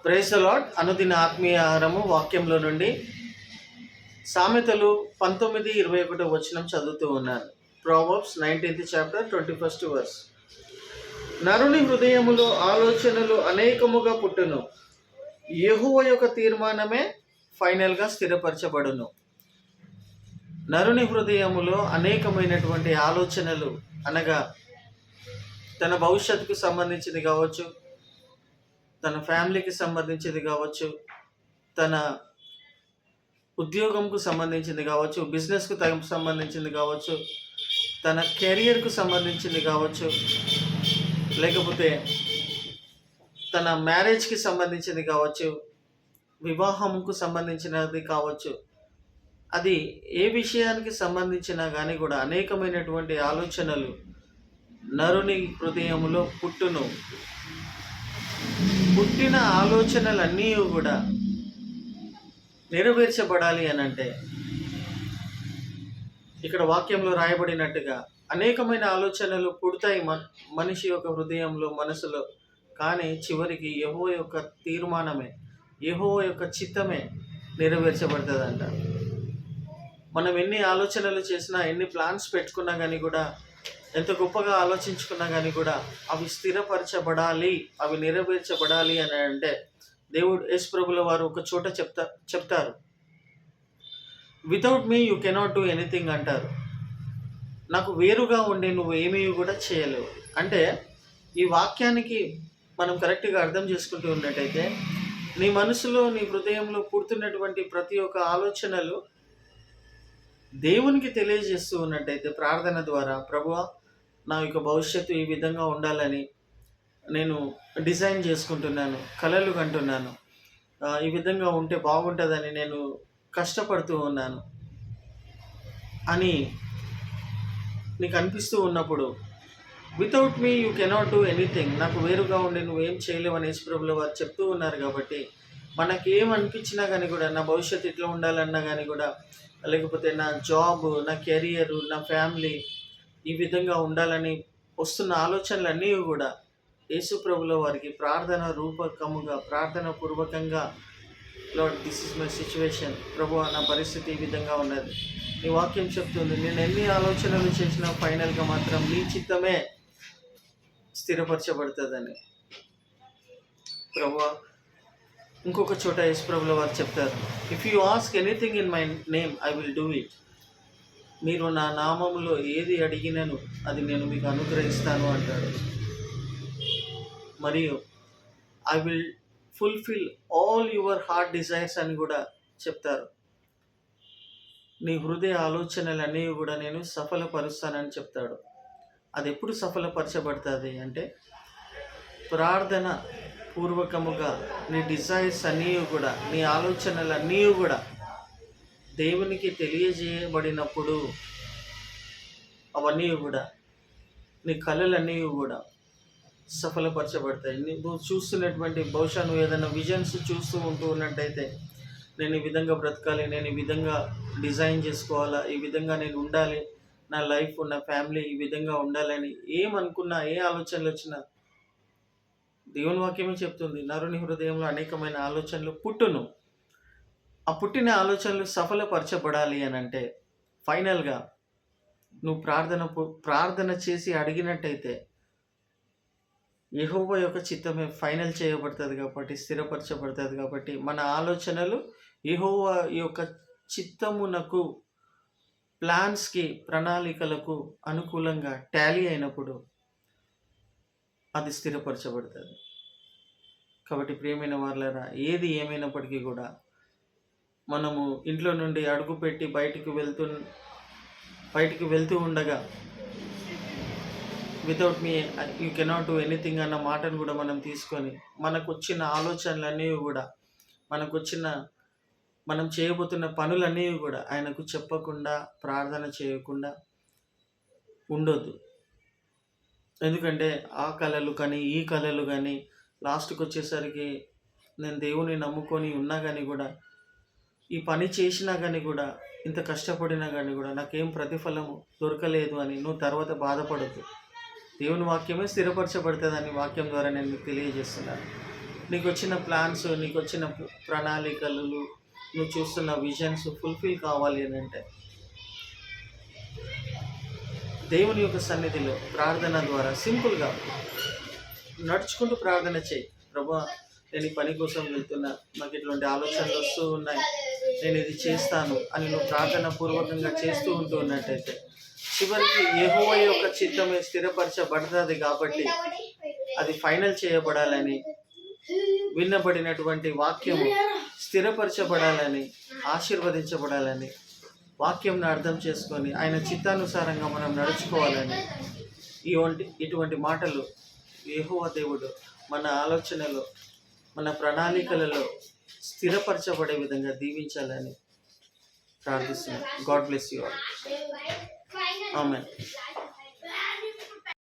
Praise the lord. అనుదిన ఆత్మీయ ఆహారము వాక్యంలో నుండి సామెతలు 19:21 వచనం చదువుతూ ఉన్నాను. Proverbs 19th chapter 21st verse. నరుని హృదయములో ఆలోచనలు అనేకముగా పుట్టును, యెహోవా యొక్క తీర్మానమే ఫైనల్గా స్థిరపరచబడును. నరుని హృదయములో అనేకమైనటువంటి ఆలోచనలు అనగా తన భవిష్యత్తుకు సంబంధించింది కావచ్చు, తన ఫ్యామిలీకి సంబంధించింది కావచ్చు, తన ఉద్యోగంకు సంబంధించింది కావచ్చు, బిజినెస్కు సంబంధించింది కావచ్చు, తన కెరియర్కు సంబంధించింది కావచ్చు, లేకపోతే తన మ్యారేజ్కి సంబంధించింది కావచ్చు, వివాహంకు సంబంధించినది కావచ్చు. అది ఏ విషయానికి సంబంధించినా కానీ కూడా అనేకమైనటువంటి ఆలోచనలు నరుని హృదయములో పుట్టును. పుట్టిన ఆలోచనలన్నీ కూడా నెరవేర్చబడాలి అని అంటే ఇక్కడ వాక్యంలో రాయబడినట్టుగా అనేకమైన ఆలోచనలు పుడతాయి మనిషి యొక్క హృదయంలో, మనసులో. కానీ చివరికి యెహోవా యొక్క తీర్మానమే, యెహోవా యొక్క చిత్తమే నెరవేర్చబడుతుందంట. మనం ఎన్ని ఆలోచనలు చేసినా, ఎన్ని ప్లాన్స్ పెట్టుకున్నా కానీ కూడా, ఎంత గొప్పగా ఆలోచించుకున్నా కానీ కూడా అవి స్థిరపరచబడాలి, అవి నెరవేర్చబడాలి అని అంటే దేవుడు యేసు ప్రభుల వారు ఒక చోట చెప్తారు, without me you cannot do anything అంటారు. నాకు వేరుగా ఉండి నువ్వు ఏమీ కూడా చేయలేవు అంటే, ఈ వాక్యానికి మనం కరెక్ట్గా అర్థం చేసుకుంటూ ఉన్నట్టయితే నీ మనసులో, నీ హృదయంలో పుడుతున్నటువంటి ప్రతి ఒక్క ఆలోచనలు దేవునికి తెలియజేస్తూ ఉన్నట్టయితే ప్రార్థన ద్వారా, ప్రభువా నా యొక్క భవిష్యత్తు ఈ విధంగా ఉండాలని నేను డిజైన్ చేసుకుంటున్నాను, కలలు కంటున్నాను, ఈ విధంగా ఉంటే బాగుంటుందని నేను కష్టపడుతూ ఉన్నాను అని నీకు అనిపిస్తూ ఉన్నప్పుడు, without me you cannot do anything, నాకు వేరుగా ఉండి నువ్వేం చేయలేవు అని యేసుప్రభుల వారు చెప్తూ ఉన్నారు. కాబట్టి మనకేం అనిపించినా కానీ కూడా, నా భవిష్యత్తు ఇట్లా ఉండాలన్నా కానీ కూడా, లేకపోతే నా జాబ్, నా కెరియర్, నా ఫ్యామిలీ ఈ విధంగా ఉండాలని వస్తున్న ఆలోచనలన్నీ కూడా యేసుప్రభుల వారికి ప్రార్థన రూపకముగా, ప్రార్థన పూర్వకంగా, lord this is my situation, ప్రభువా నా పరిస్థితి ఈ విధంగా ఉన్నది, నీ వాక్యం చెప్తుంది, నేను ఎన్ని ఆలోచనలు చేసినా ఫైనల్గా మాత్రం నీ చిత్తమే స్థిరపరచబడుతుందని. ప్రభువా ఇంకొక చోట యేసుప్రభుల వారు చెప్తారు, if you ask anything in my name I will do it. మీరు నా నామములో ఏది అడిగినను అది నేను మీకు అనుగ్రహిస్తాను అంటాడు. మరియు I will fulfil all your heart desires అని కూడా చెప్తారు. నీ హృదయ ఆలోచనలన్నీ కూడా నేను సఫలపరుస్తానని చెప్తాడు. అది ఎప్పుడు సఫలపరచబడుతుంది అంటే, ప్రార్థన పూర్వకముగా నీ డిజైర్స్ అన్నీ కూడా, నీ ఆలోచనలన్నీ కూడా దేవునికి తెలియజేయబడినప్పుడు అవన్నీ కూడా, నీ కళలన్నీ కూడా సఫలపరచబడతాయి. నువ్వు చూస్తున్నటువంటి, బహుశా నువ్వు ఏదైనా విజన్స్ చూస్తూ ఉన్నట్టయితే, నేను ఈ విధంగా బ్రతకాలి, నేను ఈ విధంగా డిజైన్ చేసుకోవాలా, ఈ విధంగా నేను ఉండాలి, నా లైఫ్, నా ఫ్యామిలీ ఈ విధంగా ఉండాలని ఏమనుకున్నా, ఏ ఆలోచనలు వచ్చినా దేవుని వాక్యమే చెప్తుంది, నరుని హృదయంలో అనేకమైన ఆలోచనలు పుట్టును. ఆ పుట్టిన ఆలోచనలు సఫలపరచబడాలి అని అంటే ఫైనల్గా నువ్వు ప్రార్థన చేసి అడిగినట్టయితే యెహోవా యొక్క చిత్తమే ఫైనల్ చేయబడుతుంది కాబట్టి, స్థిరపరచబడుతుంది కాబట్టి, మన ఆలోచనలు యెహోవా యొక్క చిత్తమునకు, ప్లాన్స్కి, ప్రణాళికలకు అనుకూలంగా టాలీ అయినప్పుడు అది స్థిరపరచబడుతుంది. కాబట్టి ప్రియమైన వారలారా, ఏది ఏమైనప్పటికీ కూడా మనము ఇంట్లో నుండి అడుగుపెట్టి బయటికి వెళ్తూ ఉండగా without me you cannot do anything అన్న మాటను కూడా మనం తీసుకొని, మనకు వచ్చిన ఆలోచనలన్నీ కూడా, మనం చేయబోతున్న పనులన్నీ కూడా ఆయనకు చెప్పకుండా, ప్రార్థన చేయకుండా ఉండొద్దు. ఎందుకంటే ఆ కళలు కానీ, ఈ కళలు కానీ లాస్ట్కి వచ్చేసరికి నేను దేవుని నమ్ముకొని ఉన్నా కానీ కూడా, ఈ పని చేసినా కానీ కూడా, ఇంత కష్టపడినా కానీ కూడా నాకేం ప్రతిఫలము దొరకలేదు అని నువ్వు తర్వాత బాధపడద్దు. దేవుని వాక్యమే స్థిరపరచబడుతుందని వాక్యం ద్వారా నేను మీకు తెలియజేస్తున్నాను. నీకు వచ్చిన ప్లాన్స్, నీకు వచ్చిన ప్రణాళికలు, నువ్వు చూస్తున్న విజన్స్ ఫుల్ఫిల్ కావాలి అని అంటే దేవుని యొక్క సన్నిధిలో ప్రార్థన ద్వారా సింపుల్గా నడుచుకుంటూ ప్రార్థన చేయి. ప్రభువా, నేను ఈ పని కోసం వెళ్తున్నా, నాకు ఇటువంటి ఆలోచనలు వస్తూ ఉన్నాయి, నేను ఇది చేస్తాను అని నువ్వు ప్రార్థన పూర్వకంగా చేస్తూ ఉంటూ ఉన్నట్టయితే చివరికి యెహోవా యొక్క చిత్తమే స్థిరపరచబడుతుంది. కాబట్టి అది ఫైనల్ చేయబడాలని, విన్నబడినటువంటి వాక్యము స్థిరపరచబడాలని, ఆశీర్వదించబడాలని, వాక్యంను అర్థం చేసుకొని ఆయన చిత్తానుసారంగా మనం నడుచుకోవాలని ఇటువంటి మాటలు యెహోవా దేవుడు మన ఆలోచనలో, మన ప్రణాళికలలో స్థిరపరచబడే విధంగా దీవించాలని ప్రార్థిస్తున్నాను. God bless you all. Amen.